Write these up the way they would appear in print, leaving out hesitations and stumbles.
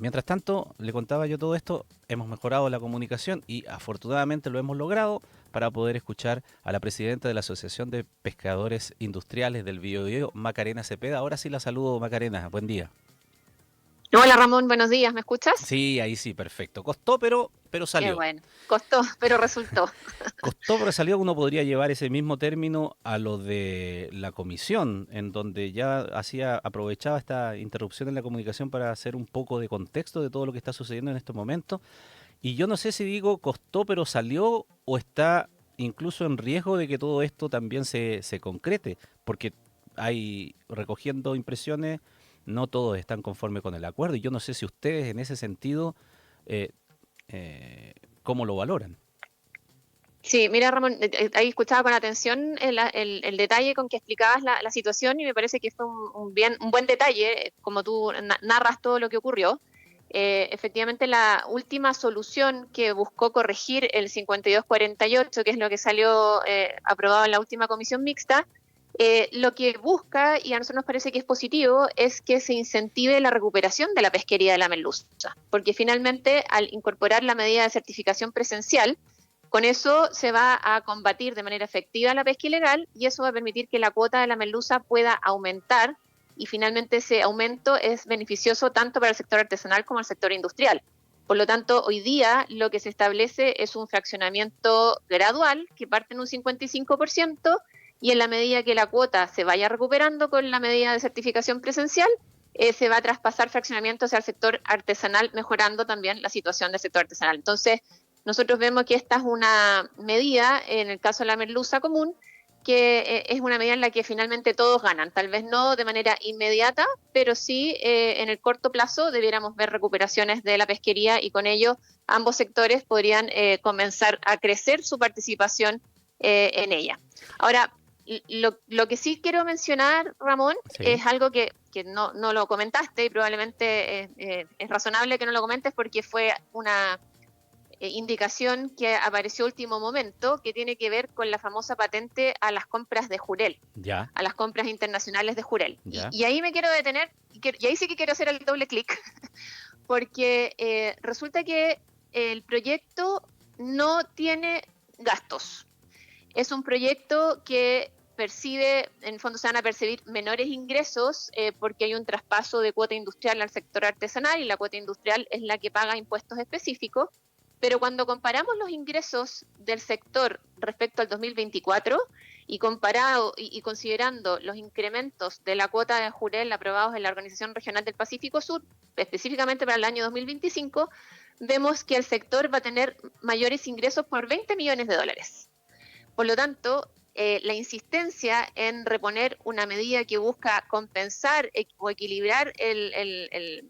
Mientras tanto, le contaba yo todo esto, hemos mejorado la comunicación y afortunadamente lo hemos logrado para poder escuchar a la presidenta de la Asociación de Pescadores Industriales del Biobío, Macarena Cepeda. Ahora sí la saludo, Macarena. Buen día. Hola Ramón, buenos días, ¿me escuchas? Sí, ahí sí, perfecto. Costó, pero Qué salió. bueno, costó, pero resultó. Costó, pero salió. Uno podría llevar ese mismo término a lo de la comisión, en donde ya aprovechaba esta interrupción en la comunicación para hacer un poco de contexto de todo lo que está sucediendo en estos momentos. Y yo no sé si digo costó, pero salió, o está incluso en riesgo de que todo esto también se concrete, porque hay recogiendo impresiones, no todos están conformes con el acuerdo. Y yo no sé si ustedes en ese sentido, eh, ¿cómo lo valoran? Sí, mira Ramón, ahí escuchaba con atención el detalle con que explicabas la situación y me parece que fue un buen detalle, como tú narras todo lo que ocurrió. Efectivamente, la última solución que buscó corregir el 5248, que es lo que salió aprobado en la última comisión mixta, lo que busca, y a nosotros nos parece que es positivo, es que se incentive la recuperación de la pesquería de la merluza, porque finalmente al incorporar la medida de certificación presencial, con eso se va a combatir de manera efectiva la pesca ilegal y eso va a permitir que la cuota de la merluza pueda aumentar y finalmente ese aumento es beneficioso tanto para el sector artesanal como el sector industrial. Por lo tanto, hoy día lo que se establece es un fraccionamiento gradual que parte en un 55% y en la medida que la cuota se vaya recuperando con la medida de certificación presencial, se va a traspasar fraccionamiento hacia el sector artesanal, mejorando también la situación del sector artesanal. Entonces, nosotros vemos que esta es una medida, en el caso de la merluza común, que es una medida en la que finalmente todos ganan, tal vez no de manera inmediata, pero sí en el corto plazo debiéramos ver recuperaciones de la pesquería y con ello ambos sectores podrían comenzar a crecer su participación en ella. Ahora, lo que sí quiero mencionar, Ramón, Sí. es algo que no lo comentaste y probablemente es razonable que no lo comentes porque fue una indicación que apareció último momento, que tiene que ver con la famosa patente a las compras de Jurel, Ya, a las compras internacionales de Jurel. ya. Y ahí me quiero detener, y ahí sí que quiero hacer el doble clic, porque resulta que el proyecto no tiene gastos. Es un proyecto que percibe, en el fondo se van a percibir menores ingresos porque hay un traspaso de cuota industrial al sector artesanal y la cuota industrial es la que paga impuestos específicos, pero cuando comparamos los ingresos del sector respecto al 2024 y comparado y considerando los incrementos de la cuota de Jurel aprobados en la Organización Regional del Pacífico Sur, específicamente para el año 2025, vemos que el sector va a tener mayores ingresos por 20 millones de dólares. Por lo tanto, la insistencia en reponer una medida que busca compensar o equilibrar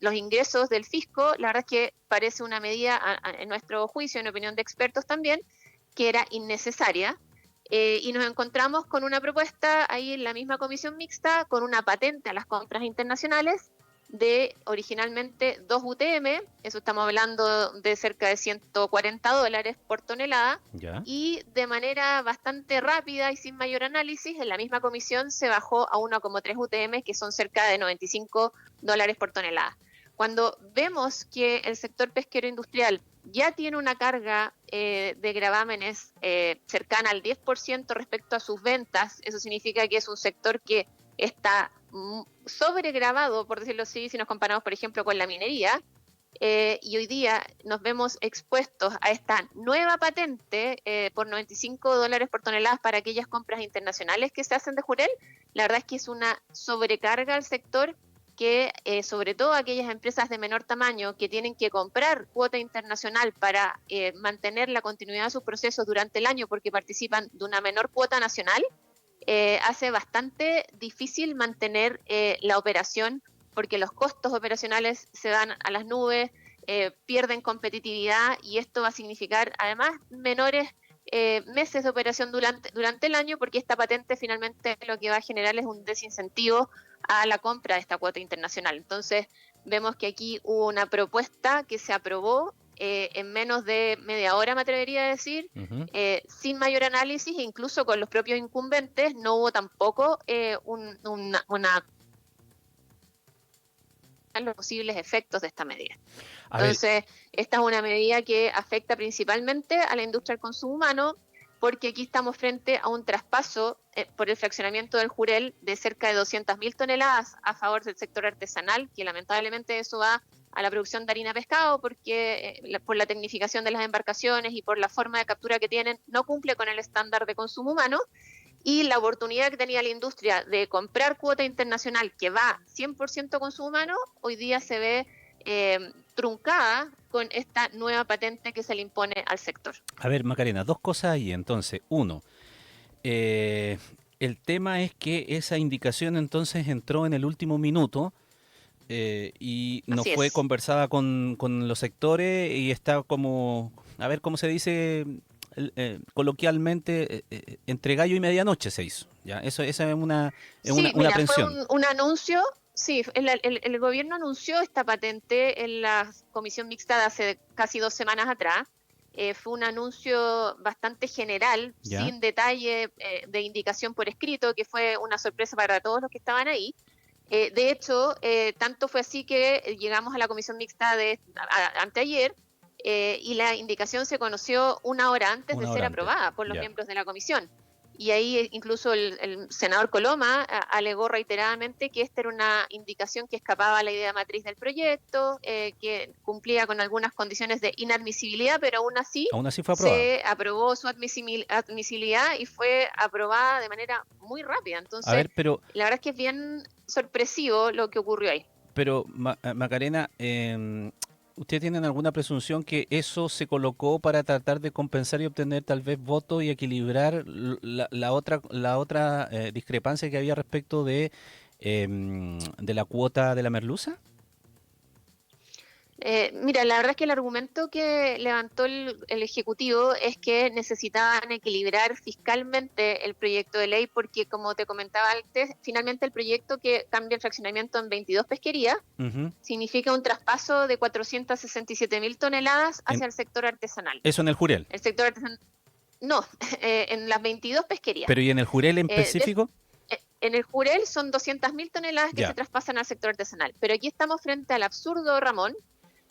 los ingresos del fisco, la verdad es que parece una medida, en nuestro juicio, en opinión de expertos también, que era innecesaria. Y nos encontramos con una propuesta ahí en la misma comisión mixta, con una patente a las compras internacionales de originalmente 2 UTM, eso estamos hablando de cerca de $140 por tonelada, Ya. y de manera bastante rápida y sin mayor análisis, en la misma comisión se bajó a 1,3 UTM, que son cerca de $95 por tonelada. Cuando vemos que el sector pesquero industrial ya tiene una carga de gravámenes cercana al 10% respecto a sus ventas, eso significa que es un sector que está sobregravado, por decirlo así, si nos comparamos, por ejemplo, con la minería, y hoy día nos vemos expuestos a esta nueva patente por $95 por tonelada para aquellas compras internacionales que se hacen de Jurel. La verdad es que es una sobrecarga al sector que sobre todo aquellas empresas de menor tamaño que tienen que comprar cuota internacional para mantener la continuidad de sus procesos durante el año porque participan de una menor cuota nacional, hace bastante difícil mantener la operación porque los costos operacionales se van a las nubes, pierden competitividad y esto va a significar además menores meses de operación durante el año porque esta patente finalmente lo que va a generar es un desincentivo a la compra de esta cuota internacional. Entonces vemos que aquí hubo una propuesta que se aprobó en menos de media hora, me atrevería a decir, Ujú. sin mayor análisis, e incluso con los propios incumbentes, no hubo tampoco una los posibles efectos de esta medida. A ver, Entonces, esta es una medida que afecta principalmente a la industria del consumo humano, porque aquí estamos frente a un traspaso por el fraccionamiento del Jurel de cerca de 200.000 toneladas a favor del sector artesanal, que lamentablemente eso va a la producción de harina pescado, porque por la tecnificación de las embarcaciones y por la forma de captura que tienen, no cumple con el estándar de consumo humano. Y la oportunidad que tenía la industria de comprar cuota internacional que va 100% consumo humano, hoy día se ve truncada con esta nueva patente que se le impone al sector. a ver, Macarena, dos cosas ahí. Entonces, uno, eh, el tema es que esa indicación entonces entró en el último minuto y no Así fue es. conversada con los sectores y está como, a ver cómo se dice coloquialmente, entre gallo y medianoche se hizo. ¿Ya? Eso, esa es Sí, una mira, fue aprensión. un anuncio, sí, el gobierno anunció esta patente en la comisión mixta de hace casi 2 semanas atrás. Fue un anuncio bastante general, ¿Ya? sin detalle de indicación por escrito, que fue una sorpresa para todos los que estaban ahí. De hecho, tanto fue así que llegamos a la comisión mixta anteayer y la indicación se conoció una hora antes de Una ser hora antes. aprobada por los Ya. miembros de la comisión. Y ahí incluso el senador Coloma alegó reiteradamente que esta era una indicación que escapaba a la idea matriz del proyecto, que cumplía con algunas condiciones de inadmisibilidad, pero aún así Aún así fue aprobada. se aprobó su admisibilidad y fue aprobada de manera muy rápida. A Entonces, ver, pero la verdad es que es bien sorpresivo lo que ocurrió ahí. Macarena, ¿ustedes tienen alguna presunción que eso se colocó para tratar de compensar y obtener tal vez votos y equilibrar la otra discrepancia que había respecto de la cuota de la merluza? Mira, la verdad es que el argumento que levantó el Ejecutivo es que necesitaban equilibrar fiscalmente el proyecto de ley porque, como te comentaba antes, finalmente el proyecto que cambia el fraccionamiento en 22 pesquerías Ujú. significa un traspaso de 467.000 toneladas En- hacia el sector artesanal. eso en el Jurel. El sector artesanal, no, en las 22 pesquerías. Pero ¿y en el Jurel en Eh, de- específico? en el Jurel son 200.000 toneladas que se Ya, traspasan al sector artesanal, pero aquí estamos frente al absurdo, Ramón,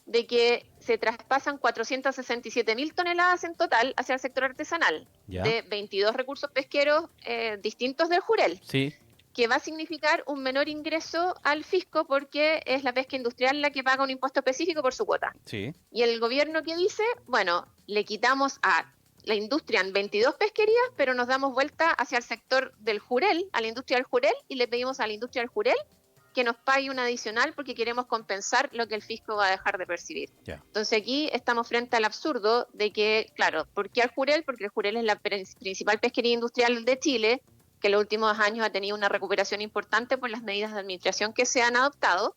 de que se traspasan 467.000 toneladas en total hacia el sector artesanal, ya, de 22 recursos pesqueros distintos del Jurel, sí, que va a significar un menor ingreso al fisco porque es la pesca industrial la que paga un impuesto específico por su cuota. sí. Y el gobierno que dice, bueno, le quitamos a la industria en 22 pesquerías, pero nos damos vuelta hacia el sector del Jurel, a la industria del Jurel, y le pedimos a la industria del Jurel que nos pague un adicional porque queremos compensar lo que el fisco va a dejar de percibir. Ya. Entonces aquí estamos frente al absurdo de que, claro, ¿por qué al Jurel? Porque el Jurel es la principal pesquería industrial de Chile, que en los últimos años ha tenido una recuperación importante por las medidas de administración que se han adoptado,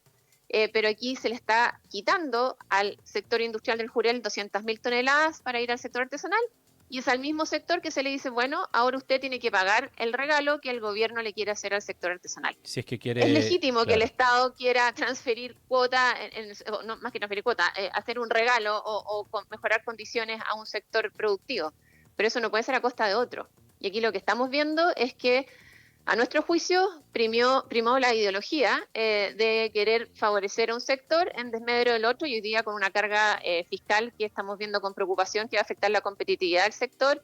pero aquí se le está quitando al sector industrial del Jurel 200.000 toneladas para ir al sector artesanal, y es al mismo sector que se le dice, bueno, ahora usted tiene que pagar el regalo que el gobierno le quiere hacer al sector artesanal. Si es que Es quiere, legítimo que el claro. Estado quiera transferir cuota, no, más que transferir cuota, hacer un regalo o mejorar condiciones a un sector productivo, pero eso no puede ser a costa de otro. Y aquí lo que estamos viendo es que a nuestro juicio, primó la ideología de querer favorecer a un sector en desmedro del otro y hoy día con una carga fiscal que estamos viendo con preocupación que va a afectar la competitividad del sector,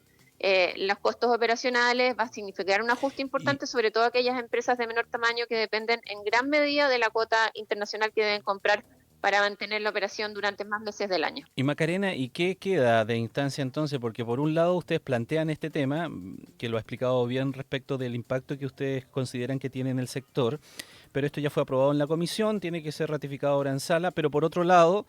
los costos operacionales, va a significar un ajuste Y, importante, sobre todo aquellas empresas de menor tamaño que dependen en gran medida de la cuota internacional que deben comprar para mantener la operación durante más meses del año. Y Macarena, ¿y qué queda de instancia entonces? Porque por un lado ustedes plantean este tema, que lo ha explicado bien respecto del impacto que ustedes consideran que tiene en el sector, pero esto ya fue aprobado en la comisión, tiene que ser ratificado ahora en sala, pero por otro lado,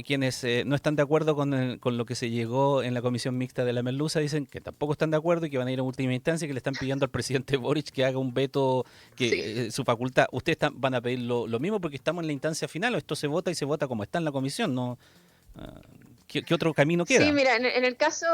quienes no están de acuerdo con lo que se llegó en la comisión mixta de la merluza dicen que tampoco están de acuerdo y que van a ir a última instancia, que le están pidiendo al presidente Boric que haga un veto, Sí. que su facultad. ¿Ustedes van a pedir lo mismo porque estamos en la instancia final o esto se vota y se vota como está en la comisión? ¿No? Ah, ¿qué otro camino Sí, queda? mira, en el caso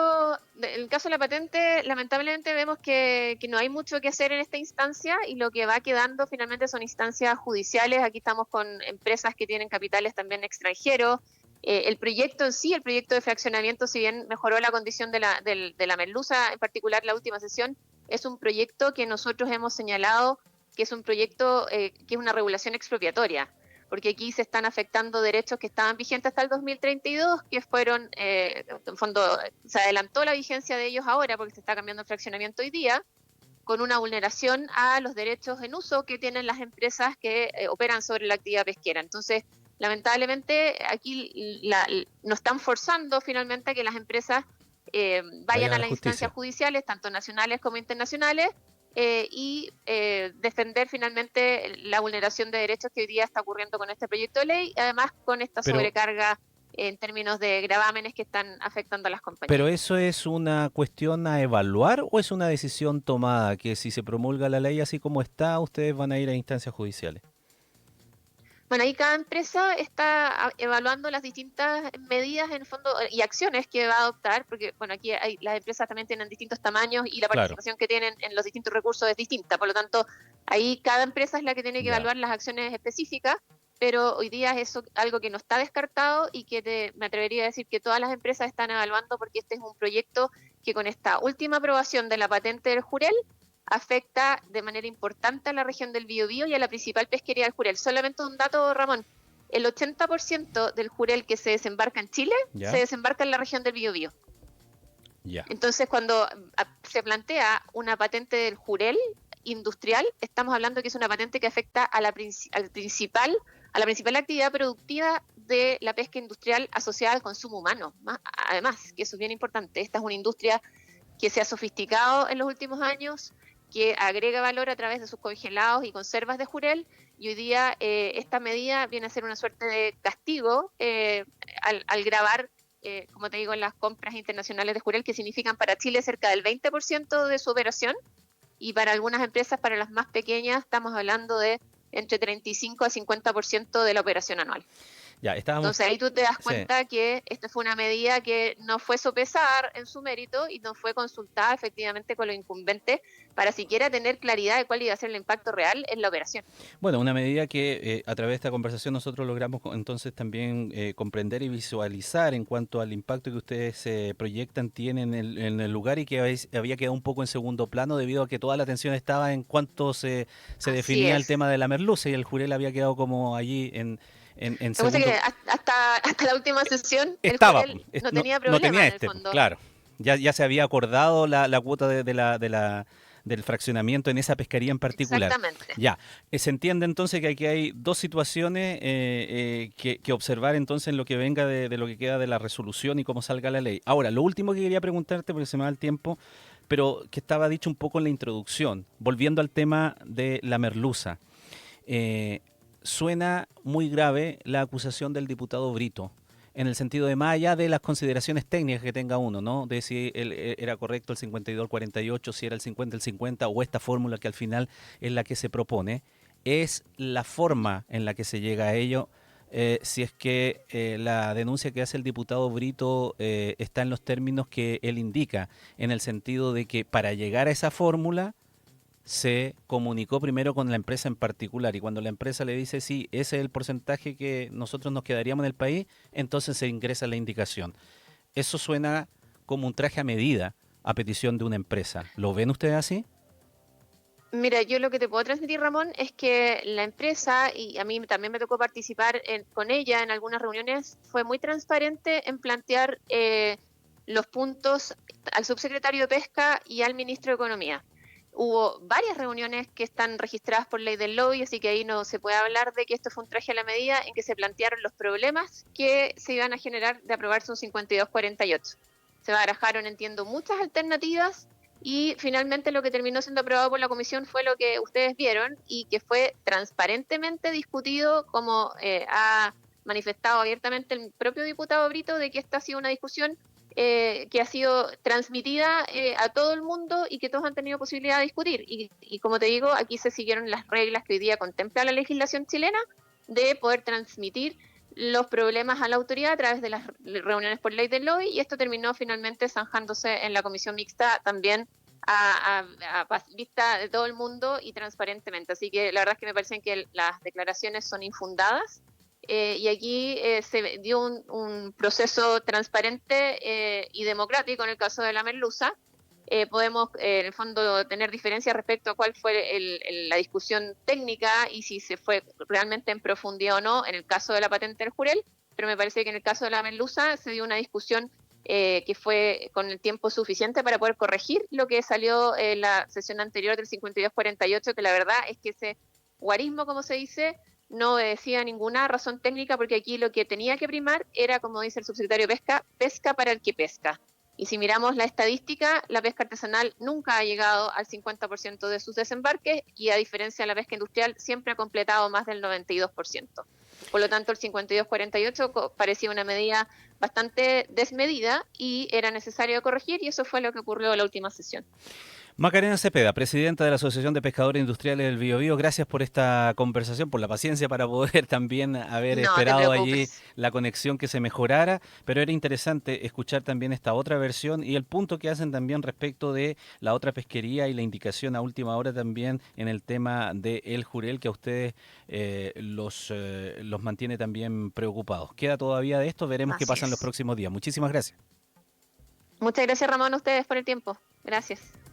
de la patente, lamentablemente vemos que no hay mucho que hacer en esta instancia y lo que va quedando finalmente son instancias judiciales. Aquí estamos con empresas que tienen capitales también extranjeros. El proyecto en sí, el proyecto de fraccionamiento, si bien mejoró la condición de la merluza, en particular la última sesión, es un proyecto que nosotros hemos señalado que es un proyecto que es una regulación expropiatoria. porque aquí se están afectando derechos que estaban vigentes hasta el 2032, que fueron, en fondo, se adelantó la vigencia de ellos ahora porque se está cambiando el fraccionamiento hoy día, con una vulneración a los derechos en uso que tienen las empresas que operan sobre la actividad pesquera. Entonces, lamentablemente, aquí nos están forzando finalmente a que las empresas vayan a las instancias judiciales, tanto nacionales como internacionales, y defender finalmente la vulneración de derechos que hoy día está ocurriendo con este proyecto de ley, además con esta sobrecarga en términos de gravámenes que están afectando a las compañías. ¿Pero eso es una cuestión a evaluar o es una decisión tomada que si se promulga la ley así como está, ustedes van a ir a instancias judiciales? Bueno, ahí cada empresa está evaluando las distintas medidas en el fondo y acciones que va a adoptar, porque bueno, aquí las empresas también tienen distintos tamaños y la participación que tienen en los distintos recursos es distinta, por lo tanto, ahí cada empresa es la que tiene que evaluar las acciones específicas, pero hoy día es eso algo que no está descartado y que me atrevería a decir que todas las empresas están evaluando porque este es un proyecto que con esta última aprobación de la patente del Jurel afecta de manera importante a la región del Biobío y a la principal pesquería del Jurel. Solamente un dato, Ramón, el 80% del Jurel que se desembarca en Chile se desembarca en la región del Biobío. Entonces, cuando se plantea una patente del Jurel industrial, estamos hablando que es una patente que afecta a la principal actividad productiva de la pesca industrial asociada al consumo humano. Además, que eso es bien importante, esta es una industria que se ha sofisticado en los últimos años, que agrega valor a través de sus congelados y conservas de Jurel, y hoy día esta medida viene a ser una suerte de castigo al grabar, como te digo, las compras internacionales de Jurel, que significan para Chile cerca del 20% de su operación, y para algunas empresas, para las más pequeñas, estamos hablando de entre 35 a 50% de la operación anual. Entonces ahí tú te das cuenta que esta fue una medida que no fue sopesar en su mérito y no fue consultada efectivamente con los incumbentes para siquiera tener claridad de cuál iba a ser el impacto real en la operación. Bueno, una medida que a través de esta conversación nosotros logramos entonces también comprender y visualizar en cuanto al impacto que ustedes proyectan, tienen en el lugar y que había quedado un poco en segundo plano debido a que toda la atención estaba en cuanto se definía el tema de la merluza y el Jurel había quedado como allí en segundo. Que hasta la última sesión estaba, el Jurel no tenía problema en el fondo. Claro, ya se había acordado la cuota del fraccionamiento en esa pesquería en particular. Exactamente. Ya, se entiende entonces que aquí hay dos situaciones que observar entonces en lo que venga de lo que queda de la resolución y cómo salga la ley. Ahora, lo último que quería preguntarte, porque se me va el tiempo, pero que estaba dicho un poco en la introducción, volviendo al tema de la merluza. Suena muy grave la acusación del diputado Brito, en el sentido de más allá de las consideraciones técnicas que tenga uno, ¿no? De si era correcto el 52 al 48, si era el 50 al 50 o esta fórmula que al final es la que se propone, es la forma en la que se llega a ello. Si es que la denuncia que hace el diputado Brito está en los términos que él indica, en el sentido de que para llegar a esa fórmula se comunicó primero con la empresa en particular y cuando la empresa le dice sí, ese es el porcentaje que nosotros nos quedaríamos en el país, entonces se ingresa la indicación. Eso suena como un traje a medida a petición de una empresa. ¿Lo ven ustedes así? Mira, yo lo que te puedo transmitir, Ramón, es que la empresa, y a mí también me tocó participar con ella en algunas reuniones, fue muy transparente en plantear los puntos al subsecretario de Pesca y al ministro de Economía. Hubo varias reuniones que están registradas por ley del lobby, así que ahí no se puede hablar de que esto fue un traje a la medida en que se plantearon los problemas que se iban a generar de aprobarse un 52-48. Se barajaron, entiendo, muchas alternativas y finalmente lo que terminó siendo aprobado por la comisión fue lo que ustedes vieron y que fue transparentemente discutido, como ha manifestado abiertamente el propio diputado Brito, de que esta ha sido una discusión que ha sido transmitida a todo el mundo y que todos han tenido posibilidad de discutir. Y como te digo, aquí se siguieron las reglas que hoy día contempla la legislación chilena de poder transmitir los problemas a la autoridad a través de las reuniones por ley del lobby, y esto terminó finalmente zanjándose en la comisión mixta también a vista de todo el mundo y transparentemente. Así que la verdad es que me parecen que las declaraciones son infundadas. Y aquí se dio un proceso transparente y democrático en el caso de la merluza, podemos en el fondo tener diferencias respecto a cuál fue la discusión técnica y si se fue realmente en profundidad o no en el caso de la patente del Jurel, pero me parece que en el caso de la merluza se dio una discusión que fue con el tiempo suficiente para poder corregir lo que salió en la sesión anterior del 5248, que la verdad es que ese guarismo, como se dice, no obedecía ninguna razón técnica, porque aquí lo que tenía que primar era, como dice el subsecretario Pesca, pesca para el que pesca. Y si miramos la estadística, la pesca artesanal nunca ha llegado al 50% de sus desembarques y a diferencia de la pesca industrial siempre ha completado más del 92%. Por lo tanto, el 5248 parecía una medida bastante desmedida y era necesario corregir y eso fue lo que ocurrió en la última sesión. Macarena Cepeda, presidenta de la Asociación de Pescadores Industriales del Biobío, gracias por esta conversación, por la paciencia para poder también haber No te esperado allí preocupes. la conexión que se mejorara, pero era interesante escuchar también esta otra versión y el punto que hacen también respecto de la otra pesquería y la indicación a última hora también en el tema del Jurel, que a ustedes los mantiene también preocupados. Queda todavía de esto, veremos qué Así pasa en los es. próximos días. Muchísimas gracias. Muchas gracias, Ramón, a ustedes por el tiempo. Gracias.